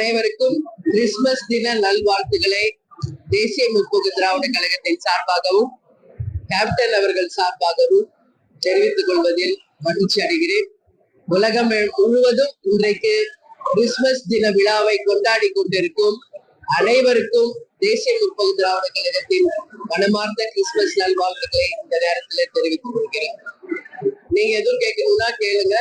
அனைவருக்கும் கிறிஸ்துமஸ் தின நல்வாழ்த்துக்களை தேசிய முற்போக்கு திராவிட கழகத்தின் சார்பாகவும் கேப்டன் அவர்கள் சார்பாகவும் தெரிவித்துக் கொள்வதில் மகிழ்ச்சி அடைகிறேன். உலகம் முழுவதும் இன்றைக்கு கிறிஸ்துமஸ் தின விழாவை கொண்டாடி கொண்டிருக்கும் அனைவருக்கும் தேசிய முற்போக்கு திராவிட கழகத்தின் மனமார்ந்த கிறிஸ்துமஸ் நல்வாழ்த்துக்களை இந்த நேரத்தில் தெரிவித்துக் கொள்கிறேன். நீங்க எதுவும் கேட்கணும்னா கேளுங்க.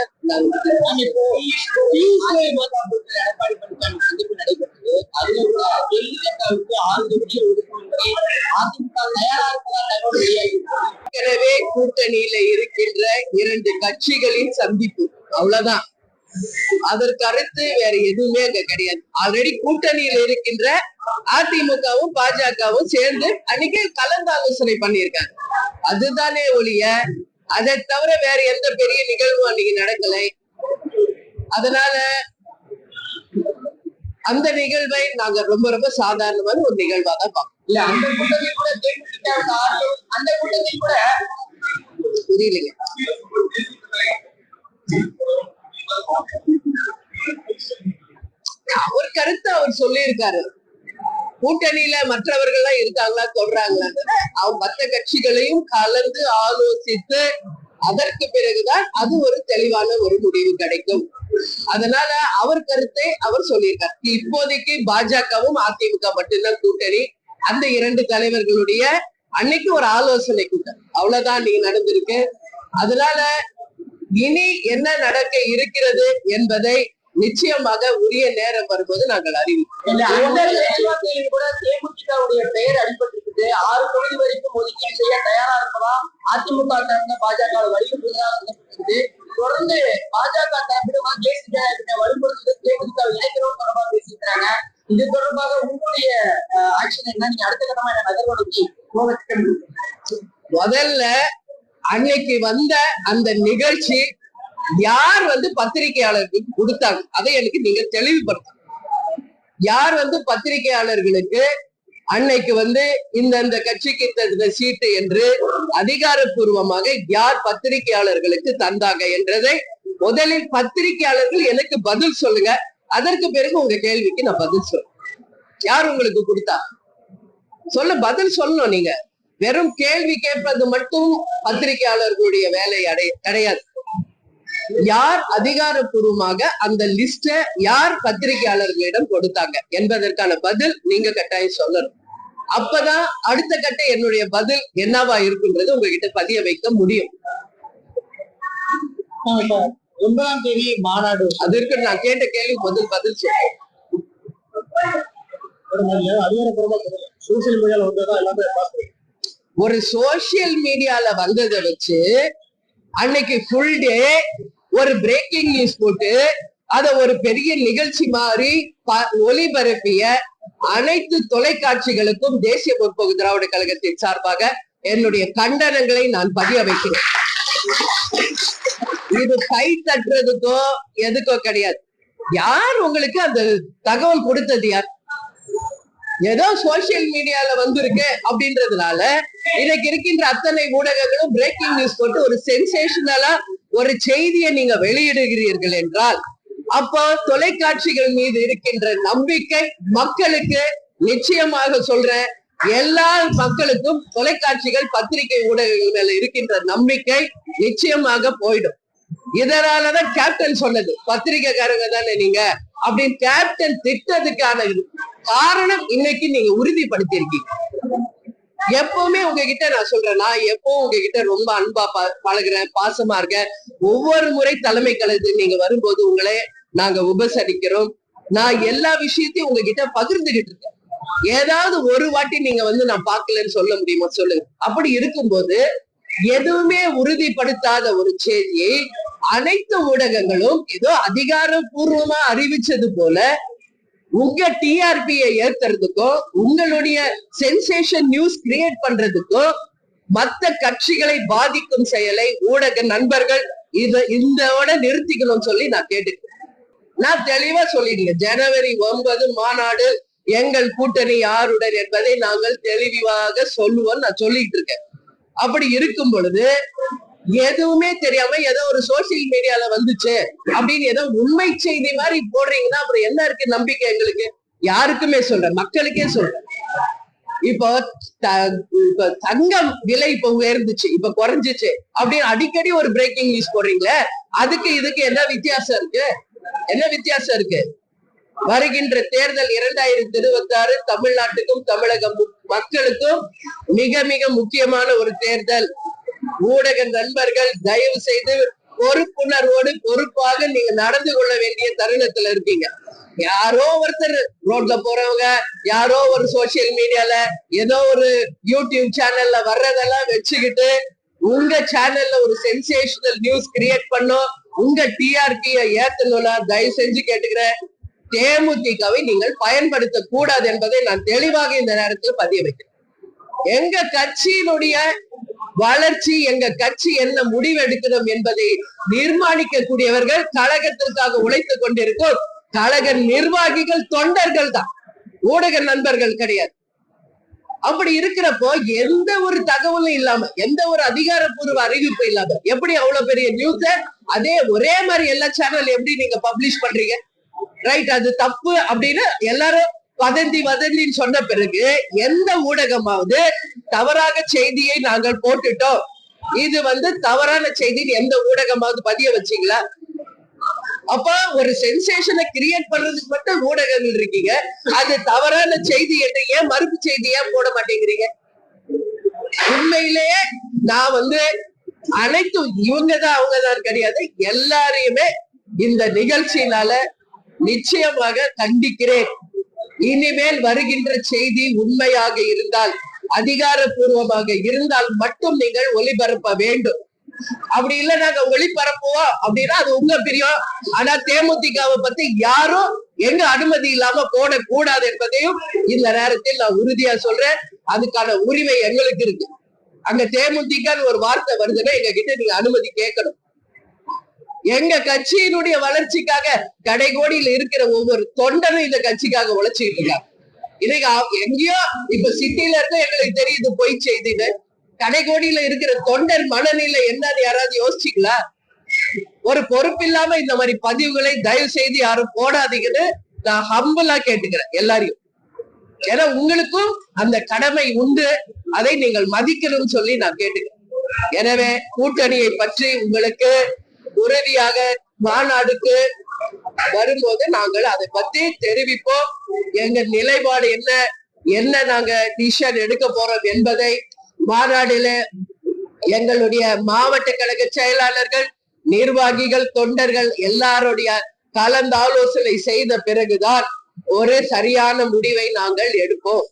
எனவே கூட்டணியில இருக்கின்ற 2 கட்சிகளின் சந்திப்பு, அவ்வளவுதான். அதற்கு அடுத்து வேற எதுவுமே அங்க கிடையாது. ஆல்ரெடி கூட்டணியில இருக்கின்ற அதிமுகவும் பாஜகவும் சேர்ந்து அன்னைக்கு கலந்தாலோசனை பண்ணியிருக்காங்க. அதுதானே ஒழிய அதை தவிர வேற எந்த பெரிய நிகழ்வும் அன்னைக்கு நடக்கலை. அதனால அந்த நிகழ்வை நாங்க ரொம்ப ரொம்ப சாதாரணமான ஒரு நிகழ்வா தான் பார்ப்போம். புரியலைங்க. ஒரு கருத்தை அவர் சொல்லியிருக்காரு. கூட்டணியில மற்றவர்கள் எல்லாம் இருக்காங்களா சொல்றாங்களான்னு மற்ற கட்சிகளையும் கலந்து ஆலோசித்து அதற்கு பிறகுதான் அது ஒரு தெளிவான ஒரு முடிவு கிடைக்கும். அதனால அவர் கருத்தை அவர் சொல்லியிருக்காரு. இப்போதைக்கு பாஜகவும் அதிமுக மட்டும்தான் கூட்டணி. அந்த 2 தலைவர்களுடைய அன்னைக்கு ஒரு ஆலோசனை கூட்டம், அவ்வளவுதான் நீங்க நடந்திருக்கு. அதனால இனி என்ன நடக்க இருக்கிறது என்பதை நிச்சயமாக உரிய நேரம் வரும்போது நாங்கள் அறிவிப்போம். கூட தேமுதிகவுடைய பெயர் அடிபட்டிருக்குது. 6 தொகுதி வரைக்கும் ஒதுக்கீடு செய்ய தயாரா இருக்கலாம். அதிமுக தரப்புல பாஜக வலியுறுத்தி தொடர்ந்து பாஜக தரப்பிடம் தேசிய வலுப்படுத்துவது தேமுதிக இணைக்கிறோம் தொடர்பாக பேசியிருக்கிறாங்க. இது தொடர்பாக உங்களுடைய ஆக்ஷன் என்ன? நீங்க அடுத்த கட்டமா என்ன நகர்வடைக்கு முதல்ல அன்னைக்கு வந்த அந்த நிகழ்ச்சி யார் பத்திரிகையாளர்களுக்கு கொடுத்தாங்க அதை எனக்கு நீங்க தெளிவுபடுத்த. யார் பத்திரிகையாளர்களுக்கு அன்னைக்கு இந்த கட்சிக்கு இந்த சீட்டு என்று அதிகாரப்பூர்வமாக யார் பத்திரிகையாளர்களுக்கு தந்தாங்க என்றதை முதலில் பத்திரிகையாளர்கள் எனக்கு பதில் சொல்லுங்க. அதற்கு பிறகு உங்க கேள்விக்கு நான் பதில் சொல்றேன். யார் உங்களுக்கு கொடுத்தா சொல்ல பதில் சொல்லணும். நீங்க வெறும் கேள்வி கேட்பது மட்டும் பத்திரிகையாளர்களுடைய வேலை கிடையாது. யார் அதிகாரப்பூர்வமாக அந்த லிஸ்ட யார் பத்திரிகையாளர்களிடம் கொடுத்தாங்க என்பதற்கான பதில் நீங்க கட்டாயம் சொல்லணும். அப்பதான் அடுத்த கட்ட என்னுடைய பதில் என்னவா இருக்குன்றது உங்ககிட்ட பதிய வைக்க முடியும். 9ஆம் தேதி மாநாடு, அதற்கு நான் கேட்ட கேள்வி பதில் சொல்றேன். ஒரு சோசியல் மீடியால வந்ததை வச்சு அன்னைக்கு ஃபுல் டே ஒரு பிரேக்கிங் நியூஸ் போட்டு அத ஒரு பெரிய நிகழ்ச்சி மாதிரி ஒளிபரப்பிய அனைத்து தொலைக்காட்சிகளுக்கும் தேசிய முற்போக்கு திராவிட கழகத்தின் சார்பாக என்னுடைய கண்டனங்களை நான் பதிய வைக்கிறேன். இது கை தட்டுறதுக்கோ எதுக்கோ கிடையாது. யார் உங்களுக்கு அந்த தகவல் கொடுத்தது? யார்? ஏதோ சோசியல் மீடியால வந்திருக்கு அப்படின்றதுனால இன்னைக்கு இருக்கின்ற அத்தனை ஊடகங்களும் பிரேக்கிங் நியூஸ் போட்டு ஒரு சென்சேஷனலா ஒரு செய்தியை நீங்க வெளியிடுகிறீர்கள் என்றால் அப்போ தொலைக்காட்சிகள் மீது இருக்கின்ற நம்பிக்கை மக்களுக்கு, நிச்சயமாக சொல்றேன், எல்லா மக்களுக்கும் தொலைக்காட்சிகள் பத்திரிகை ஊடகங்கள் மேல இருக்கின்ற நம்பிக்கை நிச்சயமாக போயிடும். இதனாலதான் கேப்டன் சொன்னது பத்திரிகைக்காரங்க தானே நீங்க அப்படின்னு கேப்டன் திட்டத்துக்கான காரணம் இன்னைக்கு நீங்க உறுதிப்படுத்திருக்கீங்க. எப்பவுமே உங்ககிட்ட நான் சொல்றேன், நான் எப்பவும் உங்ககிட்ட ரொம்ப அன்பா பழகுறேன், பாசமா இருக்கேன். ஒவ்வொரு முறை தலைமை கழகத்துக்கு நீங்க வரும்போது உங்களை நாங்க உபசரிக்கிறோம். நான் எல்லா விஷயத்தையும் உங்ககிட்ட பகிர்ந்துகிட்டு இருக்கேன். ஏதாவது ஒரு வாட்டி நீங்க நான் பார்க்கலன்னு சொல்ல முடியுமா சொல்லுங்க. அப்படி இருக்கும்போது எதுவுமே உறுதிப்படுத்தாத ஒரு செய்தியை அனைத்து ஊடகங்களும் ஏதோ அதிகாரப்பூர்வமா அறிவிச்சது போல உங்க டிஆர்பியை ஏத்துறதுக்கும் உங்களுடைய சென்சேஷன் நியூஸ் கிரியேட் பண்றதுக்கும் மற்ற கட்சிகளை பாதிக்கும் செயலை ஊடக நண்பர்கள் இதோட நிறுத்திக்கணும்னு சொல்லி நான் கேட்டுக்கிறேன். நான் தெளிவா சொல்லிடுங்க. ஜனவரி 9 மாநாடு எங்கள் கூட்டணி யாருடன் என்பதை நாங்கள் தெளிவாக சொல்லுவோம். நான் சொல்லிட்டு இருக்கேன். அப்படி இருக்கும் பொழுது எதுவுமே தெரியாம ஏதோ ஒரு சோசியல் மீடியால வந்துச்சு அப்படின்னு ஏதோ உண்மை செய்தி மாதிரி போடுறீங்கன்னா அப்புறம் என்ன இருக்கு நம்பிக்கை எங்களுக்கு? யாருக்குமே சொல்றேன், மக்களுக்கே சொல்றேன். இப்போ இப்ப தங்கம் விலை இப்ப உயர்ந்துச்சு, இப்ப குறைஞ்சிச்சு அப்படின்னு அடிக்கடி ஒரு பிரேக்கிங் நியூஸ் போடுறீங்களே, அதுக்கு இதுக்கு என்ன வித்தியாசம் இருக்கு? என்ன வித்தியாசம் இருக்கு? வருகின்ற தேர்தல் 2026 தமிழ்நாட்டுக்கும் தமிழக மக்களுக்கும் மிக மிக முக்கியமான ஒரு தேர்தல். ஊடக நண்பர்கள் தயவு செய்து பொறுப்புணர்வோடு பொறுப்பாக நீங்க நடந்து கொள்ள வேண்டிய தருணத்துல இருக்கீங்க. யாரோ ஒருத்தர் ரோட்ல போறவங்க, யாரோ ஒரு சோசியல் மீடியால ஏதோ ஒரு யூடியூப் சேனல்ல வர்றதெல்லாம் வச்சுக்கிட்டு உங்க சேனல்ல ஒரு சென்சேஷனல் நியூஸ் கிரியேட் பண்ணும், உங்க டிஆர்பிய ஏத்தணும்னா தயவு செஞ்சு கேட்டுக்கிறேன், தேமுதிகவை நீங்கள் பயன்படுத்த கூடாது என்பதை நான் தெளிவாக இந்த நேரத்தில் பதிய வைக்கிறேன். எங்க கட்சியினுடைய வளர்ச்சி, எங்க கட்சி என்ன முடிவெடுக்கணும் என்பதை நிர்மாணிக்க கூடியவர்கள் கழகத்திற்காக உழைத்துக் கொண்டிருக்கும் கழக நிர்வாகிகள், தொண்டர்கள் தான், ஊடக நண்பர்கள் கிடையாது. அப்படி இருக்கிறப்போ எந்த ஒரு தகவலும் இல்லாம, எந்த ஒரு அதிகாரப்பூர்வ அறிவிப்பு இல்லாம எப்படி அவ்வளவு பெரிய நியூஸ அதே ஒரே மாதிரி எல்லா சேனல் எப்படி நீங்க பப்ளிஷ் பண்றீங்க? ரைட், அது தப்பு அப்படின்னு எல்லாரும் வதந்தின்னு சொன்ன பிறகு எந்த ஊடகமாவது தவறாக செய்தியை நாங்கள் போட்டுட்டோம், இது தவறான செய்தின்னு எந்த ஊடகமாவது பதிய வச்சீங்களா? அப்ப ஒரு சென்சேஷனை கிரியேட் பண்றதுக்கு மட்டும் ஊடகங்கள் இருக்கீங்க, அது தவறான செய்தி என்று ஏன் மறுப்பு செய்தி ஏன் போட மாட்டேங்கிறீங்க? உண்மையிலேயே நான் அனைத்தும் இவங்கதான் அவங்கதான் கிடையாது, எல்லாரையுமே இந்த நிகழ்ச்சியினால நிச்சயமாக கண்டிக்கிறேன். இனிமேல் வருகின்ற செய்தி உண்மையாக இருந்தால், அதிகாரப்பூர்வமாக இருந்தால் மட்டும் நீங்கள் ஒளிபரப்ப வேண்டும். அப்படி இல்ல நாங்க ஒளிபரப்புவோம் அப்படின்னா அது உங்க பிரியம். ஆனா தேமுதிகவை பத்தி யாரும் எங்க அனுமதி இல்லாம போடக்கூடாது என்பதையும் இந்த நேரத்தில் நான் உறுதியா சொல்றேன். அதுக்கான உரிமை எங்களுக்கு இருக்கு. அங்க தேமுதிகன்னு ஒரு வார்த்தை வருதுன்னா எங்க கிட்ட நீங்க அனுமதி கேட்கணும். எங்க கட்சியினுடைய வளர்ச்சிக்காக கடைகோடியில் இருக்கிற ஒவ்வொரு தொண்டனும் இந்த கட்சிக்காக உழைச்சிட்டு இருக்காங்க. இன்னைக்கு எங்கேயோ இப்ப சிட்டில இருந்து எங்களுக்கு தெரியுது பொய் செய்தின்னு, கடைகோடியில இருக்கிற தொண்டர் மனநிலை என்னன்னு யாராவது யோசிச்சீங்களா? ஒரு பொறுப்பு இல்லாம இந்த மாதிரி பதிவுகளை தயவு செய்து யாரும் போடாதீங்கன்னு நான் ஹம்பிளா கேட்டுக்கிறேன் எல்லாரையும். ஏன்னா உங்களுக்கும் அந்த கடமை உண்டு, அதை நீங்கள் மதிக்கணும்னு சொல்லி நான் கேட்டுக்கிறேன். எனவே கூட்டணியை பற்றி உங்களுக்கு உறுதியாக மாநாடுக்கு வரும்போது நாங்கள் அதை பத்தி தெரிவிப்போம். எங்க நிலைப்பாடு என்ன நாங்க டிசிஷன் எடுக்க போறோம் என்பதை மாநாடுல எங்களுடைய மாவட்ட கழக செயலாளர்கள், நிர்வாகிகள், தொண்டர்கள் எல்லாருடைய கலந்தாலோசனை செய்த பிறகுதான் ஒரு சரியான முடிவை நாங்கள் எடுப்போம்.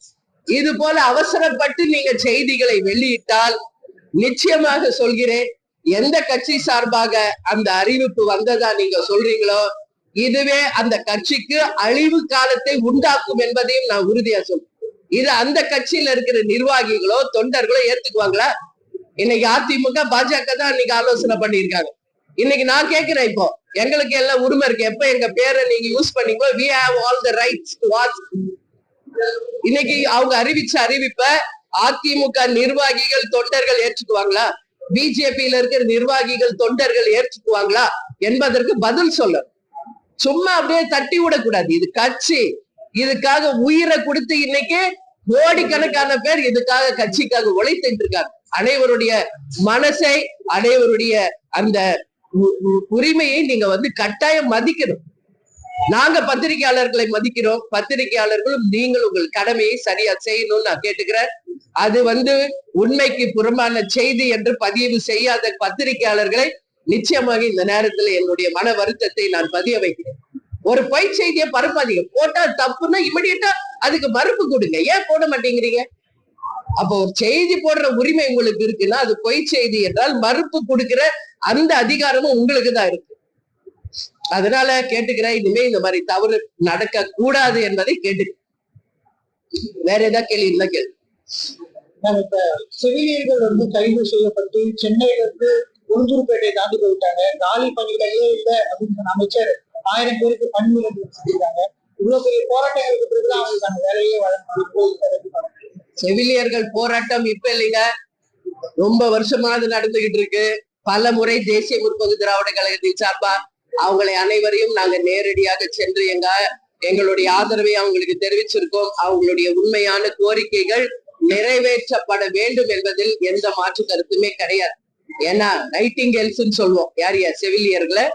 இது போல அவசரப்பட்டு நீங்க செய்திகளை வெளியிட்டால் நிச்சயமாக சொல்கிறேன், எந்த கட்சி சார்பாக அந்த அறிவிப்பு வந்ததா நீங்க சொல்றீங்களோ இதுவே அந்த கட்சிக்கு அழிவு காலத்தை உண்டாக்கும் என்பதையும் நான் உறுதியா சொல்றேன். இது அந்த கட்சியில இருக்கிற நிர்வாகிகளோ தொண்டர்களோ ஏத்துக்குவாங்களா? இன்னைக்கு அதிமுக பாஜக தான் இன்னைக்கு ஆலோசனை பண்ணியிருக்காங்க. இன்னைக்கு நான் கேட்கிறேன், இப்போ எங்களுக்கு எல்லாம் உரிமை இருக்கு, எப்ப எங்க பேரை நீங்க யூஸ் பண்ணீங்களோ we have all the rights to ask. இன்னைக்கு அவங்க அறிவிச்ச அறிவிப்ப அதிமுக நிர்வாகிகள் தொண்டர்கள் ஏற்றுக்குவாங்களா? பிஜேபியில இருக்கிற நிர்வாகிகள் தொண்டர்கள் ஏற்றுக்குவாங்களா என்பதற்கு பதில் சொல்ல, சும்மா அப்படியே தட்டி விடக்கூடாது. இது கட்சி, இதுக்காக உயிரை கொடுத்து இன்னைக்கு கோடிக்கணக்கான பேர் இதுக்காக கட்சிக்காக உழைத்துட்டு இருக்காங்க. அனைவருடைய மனசை, அனைவருடைய அந்த உரிமையை நீங்க கட்டாயம் மதிக்கணும். நாங்க பத்திரிகையாளர்களை மதிக்கிறோம், பத்திரிகையாளர்களும் நீங்கள் உங்கள் கடமையை சரியா செய்யணும்னு நான் கேட்டுக்கிறேன். அது உண்மைக்கு புறம்பான செய்தி என்று பதிவு செய்யாத பத்திரிகையாளர்களை நிச்சயமாக இந்த நேரத்துல என்னுடைய மன வருத்தத்தை நான் பதிய வைக்கிறேன். ஒரு பொய் செய்தியை பரப்பாதீங்க. போட்டா தப்புன்னா இமிடியட்டா அதுக்கு மறுப்பு கொடுங்க. ஏன் போட மாட்டேங்கிறீங்க? அப்போ ஒரு செய்தி போடுற உரிமை உங்களுக்கு இருக்குன்னா அது பொய் செய்தி என்றால் மறுப்பு கொடுக்கிற அந்த அதிகாரமும் உங்களுக்கு தான் இருக்கு. அதனால கேட்டுக்கிறேன், இனிமே இந்த மாதிரி தவறு நடக்க கூடாது என்பதை கேட்டுக்கிறேன். வேற ஏதாவது கேள்வி இருந்தா கேள்வி. இப்ப செவிலியர்கள் கைது செய்யப்பட்டு சென்னையில இருந்து உளுந்தூர்பேட்டை தாண்டி போயிட்டாங்க. காலி பணிகளே இல்லை அப்படின்னு சொன்ன அமைச்சர் 1000 பேருக்கு பணிமுறை செஞ்சிருக்காங்க. இவ்வளவு பெரிய போராட்டங்களுக்கு பிறகுதான் அவங்களுக்கான வேலையே வழங்க. செவிலியர்கள் போராட்டம் இப்ப இல்லைங்க, ரொம்ப வருஷமா அது நடந்துகிட்டு இருக்கு. பல முறை தேசிய முற்போக்கு திராவிட கழகத்தின் சார்பா அவங்களை அனைவரையும் நாங்க நேரடியாக சென்று எங்களுடைய ஆதரவை அவங்களுக்கு தெரிவிச்சிருக்கோம். அவங்களுடைய உண்மையான கோரிக்கைகள் நிறைவேற்றப்பட வேண்டும் என்பதில் எந்த மாற்று கருத்துமே கிடையாது. ஏன்னா நைட்டிங்கேல்ஸ் சொல்லுவோம், யார் செவிலியர்களை,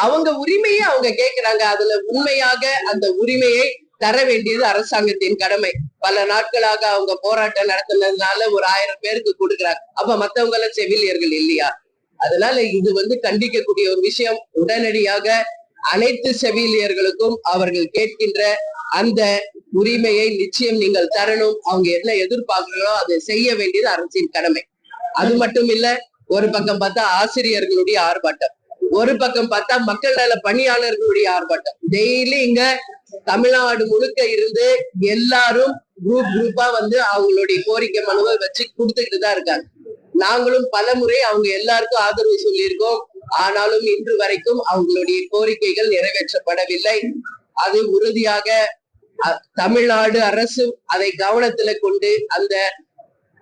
அவங்க உரிமையை அவங்க கேட்கிறாங்க. அதுல உண்மையாக அந்த உரிமையை தர வேண்டியது அரசாங்கத்தின் கடமை. பல நாட்களாக அவங்க போராட்டம் நடத்தினதுனால ஒரு 1000 பேருக்கு கொடுக்குறாங்க. அப்ப மத்தவங்க எல்லாம் செவிலியர்கள் இல்லையா? அதனால இது கண்டிக்கக்கூடிய ஒரு விஷயம். உடனடியாக அனைத்து செவிலியர்களுக்கும் அவர்கள் கேட்கின்ற அந்த உரிமையை நிச்சயம் நீங்கள் தரணும். அவங்க என்ன எதிர்பார்க்கிறாங்களோ அதை செய்ய வேண்டியது அரசின் கடமை. அது மட்டும் இல்ல, ஒரு பக்கம் பார்த்தா ஆசிரியர்களுடைய ஆர்ப்பாட்டம், ஒரு பக்கம் பார்த்தா மக்கள் நல பணியாளர்களுடைய ஆர்ப்பாட்டம். டெய்லி இங்க தமிழ்நாடு முழுக்க இருந்து எல்லாரும் குரூப்பா அவங்களுடைய கோரிக்கை மனுவை வச்சு கொடுத்துக்கிட்டு தான் இருக்காங்க. நாங்களும் பல முறை அவங்க எல்லாருக்கும் ஆதரவு சொல்லியிருக்கோம். ஆனாலும் இன்று வரைக்கும் அவங்களுடைய கோரிக்கைகள் நிறைவேற்றப்படவில்லை. அது உறுதியாக தமிழ்நாடு அரசு அதை கவனத்துல கொண்டு அந்த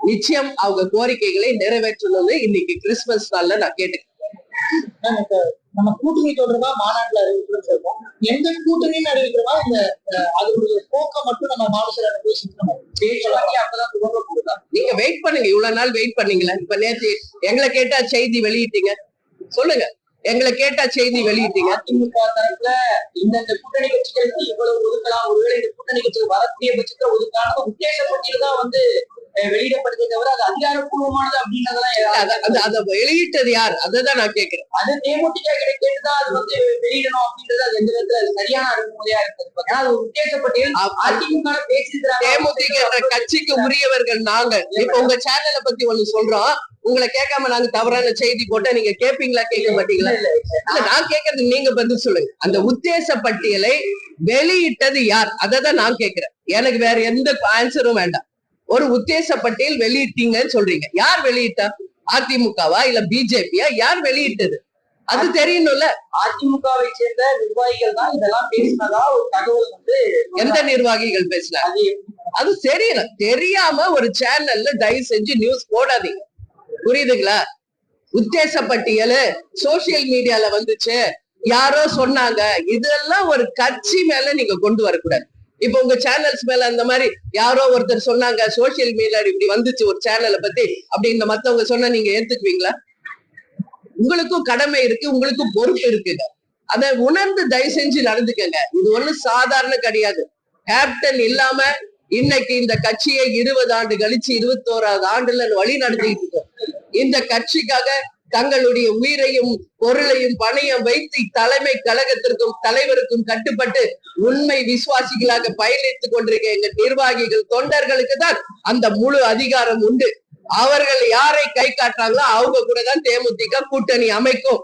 நிச்சயம் அவங்க கோரிக்கைகளை நிறைவேற்றணும்னு இன்னைக்கு கிறிஸ்துமஸ் நாள்ல நான் கேட்டுக்கிறேன். நம்ம கூட்டணி தொடர்பா மாநாட்டுல அறிவிக்கிறோம் சொல்றோம். எந்த கூட்டணின்னு அறிவிக்கிறோமா இந்த அதனுடைய போக்க மட்டும் நம்ம மாவட்ட அப்பதான் துவங்க கொடுத்தா. நீங்க வெயிட் பண்ணுங்க, இவ்வளவு நாள் வெயிட் பண்ணீங்களா? இப்ப நேற்று எங்களை கேட்டா செய்தி வெளியிட்டீங்க, சொல்லுங்க. எங்களை கேட்டா செய்தி வெளியிட்டீங்க. அதிமுக தரப்புல இந்த கூட்டணி கட்சிகளுக்கு இவ்வளவு ஒதுக்கலாம், ஒருவேளை இந்த கூட்டணி கட்சிகள் வரக்கூடிய பட்சத்தை ஒதுக்கான உத்தேச பட்டியல் தான் வெளியிடப்படுதே தவிர அது அதிகாரப்பூர்வமானது அப்படின்றதெல்லாம் அதை வெளியிட்டது யார்? அதான் நான் கேட்கிறேன். அது தேமுதிக கேட்டுதான் அது வெளியிடணும் அப்படின்றது அது எந்த விதத்துல சரியான அணுகுமுறையா இருக்குது. அது உத்தேச பட்டியல் அதிமுக பேசியிருக்கிறாங்க. தேமுதிக கட்சிக்கு உரியவர்கள் நாங்க. இப்ப உங்க சேனலை பத்தி ஒண்ணு சொல்றோம், உங்களை கேட்காம நாங்க தவறான செய்தி போட்டா நீங்க கேட்பீங்களா? கேட்க மாட்டீங்களா? இல்ல, நான் கேட்கறது நீங்க பதில் சொல்லுங்க. அந்த உத்தேச பட்டியலை வெளியிட்டது யார்? அததான் நான் கேட்கிறேன். எனக்கு வேற எந்த ஆன்சரும் வேண்டாம். ஒரு உத்தேச பட்டியல் வெளியிட்டீங்கன்னு சொல்றீங்க, யார் வெளியிட்டா? அதிமுகவா இல்ல பிஜேபியா? யார் வெளியிட்டது அது தெரியணும்ல. அதிமுகவை சேர்ந்த நிர்வாகிகள் தான் இதெல்லாம் பேசினதா ஒரு தகவல் எந்த நிர்வாகிகள் பேசினாங்க அது தெரியல. தெரியாம ஒரு சேனல்ல தயவு செஞ்சு நியூஸ் போடாதீங்க, புரியுதுங்களா? உத்தேச பட்டியல் சோசியல் மீடியால வந்துச்சு, யாரோ சொன்னாங்க, இதெல்லாம் ஒரு கட்சி மேல நீங்க கொண்டு வரக்கூடாது. இப்ப உங்க சேனல்ஸ் மேல அந்த மாதிரி யாரோ ஒருத்தர் சொன்னாங்க, சோசியல் மீடியால இப்படி வந்துச்சு ஒரு சேனலை பத்தி அப்படின்னு மத்தவங்க சொன்னா நீங்க ஏத்துக்குவீங்களா? உங்களுக்கும் கடமை இருக்கு, உங்களுக்கும் பொறுப்பு இருக்குங்க. அதை உணர்ந்து தயவு செஞ்சு நடந்துக்கங்க. இது ஒண்ணும் சாதாரண கிடையாது. கேப்டன் இல்லாம இன்னைக்கு இந்த கட்சியை 20 ஆண்டு கழிச்சு 21வது ஆண்டுல வழி நடத்திட்டு இருக்கோம். இந்த கட்சிக்காக தங்களுடைய உயிரையும் பொருளையும் பணையம் வைத்து தலைமை கழகத்திற்கும் தலைவருக்கும் கட்டுப்பட்டு உண்மை விசுவாசிகளாக பயணித்துக் கொண்டிருக்க எங்க நிர்வாகிகள் தொண்டர்களுக்கு தான் அந்த முழு அதிகாரம் உண்டு. அவர்கள் யாரை கை காட்டுறாங்களோ அவங்க கூட தான் தேமுதிக கூட்டணி அமைக்கும்.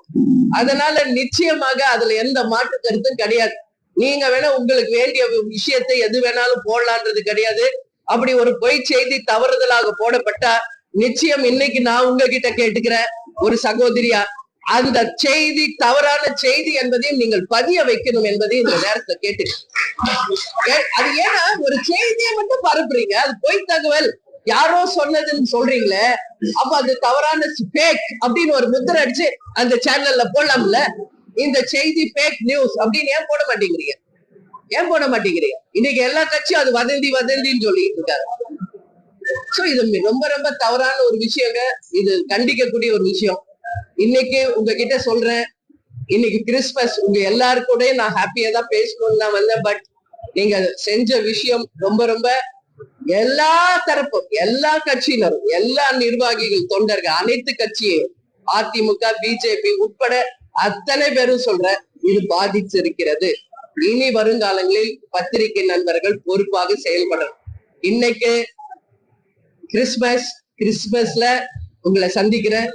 அதனால நிச்சயமாக அதுல எந்த மாற்று கருத்தும் கிடையாது. நீங்க வேணா உங்களுக்கு வேண்டிய விஷயத்தை எது வேணாலும் போடலான்றது கிடையாது. அப்படி ஒரு பொய் செய்தி தவறுதலாக போடப்பட்டா நிச்சயம் இன்னைக்கு நான் உங்ககிட்ட கேட்டுக்கிறேன், ஒரு சகோதரியா, அந்த செய்தி தவறான செய்தி என்பதையும் நீங்கள் பதிய வைக்கணும் என்பதையும் இந்த நேரத்தை கேட்டுக்கிறேன். அது ஏன்னா ஒரு செய்தியை மட்டும் பரப்புறீங்க, அது பொய் தகவல் யாரோ சொன்னதுன்னு சொல்றீங்களே, அப்ப அது தவறான பேக் அப்படின்னு ஒரு முத்திரை அடிச்சு அந்த சேனல்ல போடலாம்ல. இந்த செய்தி பேக் நியூஸ் அப்படின்னு ஏன் போட மாட்டேங்கிறீங்க? ஏன் போட மாட்டேங்கிறீங்க? இன்னைக்கு எல்லா கட்சியும் அது வதந்தின்னு சொல்லிட்டு இருக்காரு. சோ இது ரொம்ப ரொம்ப தவறான ஒரு விஷயங்க. இது கண்டிக்கக்கூடிய ஒரு விஷயம். இன்னைக்கு உங்ககிட்ட சொல்றேன், இன்னைக்கு கிறிஸ்துமஸ், உங்க எல்லாருக்கூட நான் ஹாப்பியா தான் பேசணும்னு தான் வந்தேன். பட் நீங்க செஞ்ச விஷயம் ரொம்ப ரொம்ப எல்லா தரப்பும், எல்லா கட்சியினரும், எல்லா நிர்வாகிகள், தொண்டர்கள், அனைத்து கட்சியும், அதிமுக பிஜேபி உட்பட அத்தனை பேரும் சொல்ற இது பாதிச்சிருக்கிறது. இனி வருங்காலங்களில் பத்திரிகை நண்பர்கள் பொறுப்பாக செயல்படணும். இன்னைக்கு கிறிஸ்துமஸ்ல உங்களை சந்திக்கிறேன்.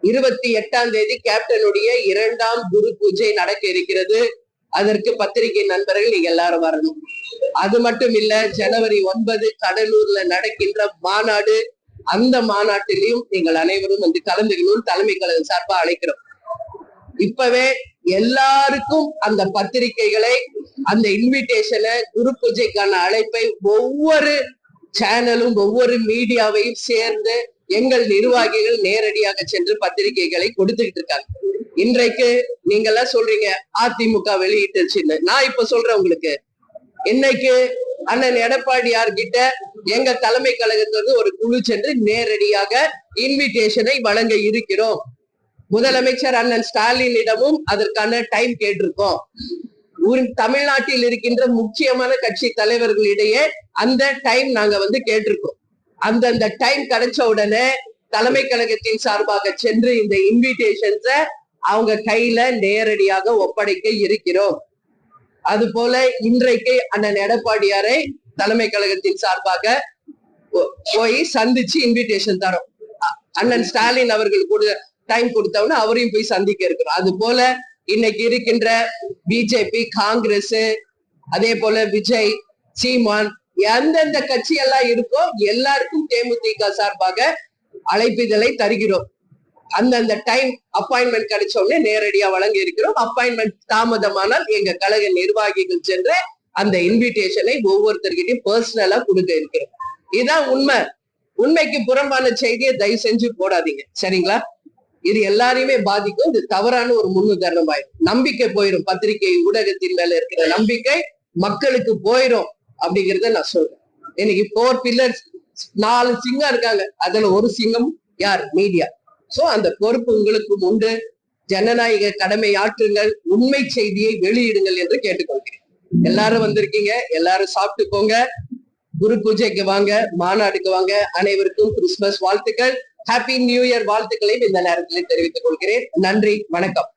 28ஆம் தேதி கேப்டனுடைய 2ஆம் குரு பூஜை நடக்க இருக்கிறது. அதற்கு பத்திரிகை நண்பர்கள் நீங்க எல்லாரும் வரணும். அது மட்டும் இல்ல, ஜனவரி 9 கடலூர்ல நடக்கின்ற மாநாடு, அந்த மாநாட்டிலையும் நீங்கள் அனைவரும் கலந்துக்கணும். தலைமை கழகம் சார்பா அழைக்கிறோம். இப்பவே எல்லாருக்கும் அந்த பத்திரிகைகளை, அந்த இன்விடேஷனை, குரு பூஜைக்கான அழைப்பை ஒவ்வொரு சேனலும் ஒவ்வொரு மீடியாவையும் சேர்ந்து எங்கள் நிர்வாகிகள் நேரடியாக சென்று பத்திரிகைகளை கொடுத்துக்கிட்டு இருக்காங்க. இன்றைக்கு நீங்க எல்லாம் சொல்றீங்க அதிமுக வெளியிட்டுச்சுன்னு. நான் இப்ப சொல்றேன் உங்களுக்கு, இன்னைக்கு அண்ணன் எடப்பாடியார் கிட்ட எங்க தலைமை கழகத்திலிருந்து ஒரு குழு சென்று நேரடியாக இன்விடேஷனை வழங்க இருக்கிறோம். முதலமைச்சர் அண்ணன் ஸ்டாலினிடமும் அதற்கான டைம் கேட்டிருக்கோம். தமிழ்நாட்டில் இருக்கின்ற முக்கியமான கட்சி தலைவர்களிடையே அந்த டைம் நாங்க கேட்டிருக்கோம். அந்த டைம் கிடைச்ச உடனே தலைமை கழகத்தின் சார்பாக சென்று இந்த இன்விடேஷன்ஸ அவங்க கையில நேரடியாக ஒப்படைக்க இருக்கிறோம். அது போல இன்றைக்கு அண்ணன் எடப்பாடியாரை தலைமை கழகத்தின் சார்பாக போய் சந்திச்சு இன்விடேஷன் தரோம். அண்ணன் ஸ்டாலின் அவர்கள் கூட டைம் கொடுத்தவன அவரையும் போய் சந்திக்க இருக்கிறோம். அது போல இன்னைக்கு இருக்கின்ற பிஜேபி, காங்கிரஸ், அதே போல விஜய், சீமான், எந்தெந்த கட்சி எல்லாம் இருக்கோ எல்லாருக்கும் தேமுதிக சார்பாக அழைப்பிதழை தருகிறோம். அந்தந்த டைம் அப்பாயின்மெண்ட் கிடைச்ச உடனே நேரடியா வழங்க இருக்கிறோம். அப்பாயின்மெண்ட் தாமதமானால் எங்க கழக நிர்வாகிகள் சென்று அந்த இன்விடேஷனை ஒவ்வொருத்தர்கிட்டையும் பர்சனலா கொடுக்க இருக்கிறோம். இதுதான் உண்மை. உண்மைக்கு புறம்பான செய்தியை தயவு செஞ்சு போடாதீங்க, சரிங்களா? இது எல்லாரையுமே பாதிக்கும். இது தவறான ஒரு முன்னுதாரணம் ஆயிடும். நம்பிக்கை போயிடும். பத்திரிகை ஊடகத்தின் மேல இருக்கிற நம்பிக்கை மக்களுக்கு போயிடும் அப்படிங்கறத நான் சொல்றேன். இன்னைக்கு 4 பில்லர்ஸ், 4 சிங்கம் இருக்காங்க. அதுல ஒரு சிங்கம் யார்? மீடியா. சோ அந்த பொறுப்பு உங்களுக்கு உண்டு. ஜனநாயக கடமை ஆற்றுங்கள், உண்மை செய்தியை வெளியிடுங்கள் என்று கேட்டுக்கொள்கிறேன். எல்லாரும் வந்திருக்கீங்க, எல்லாரும் சாப்பிட்டு போங்க, குரு பூஜைக்கு வாங்க, மாநாடுக்கு வாங்க. அனைவருக்கும் கிறிஸ்துமஸ் வாழ்த்துக்கள், ஹாப்பி நியூ இயர் வாழ்த்துக்களையும் இந்த நேரத்தில் தெரிவித்துக் கொள்கிறேன். நன்றி, வணக்கம்.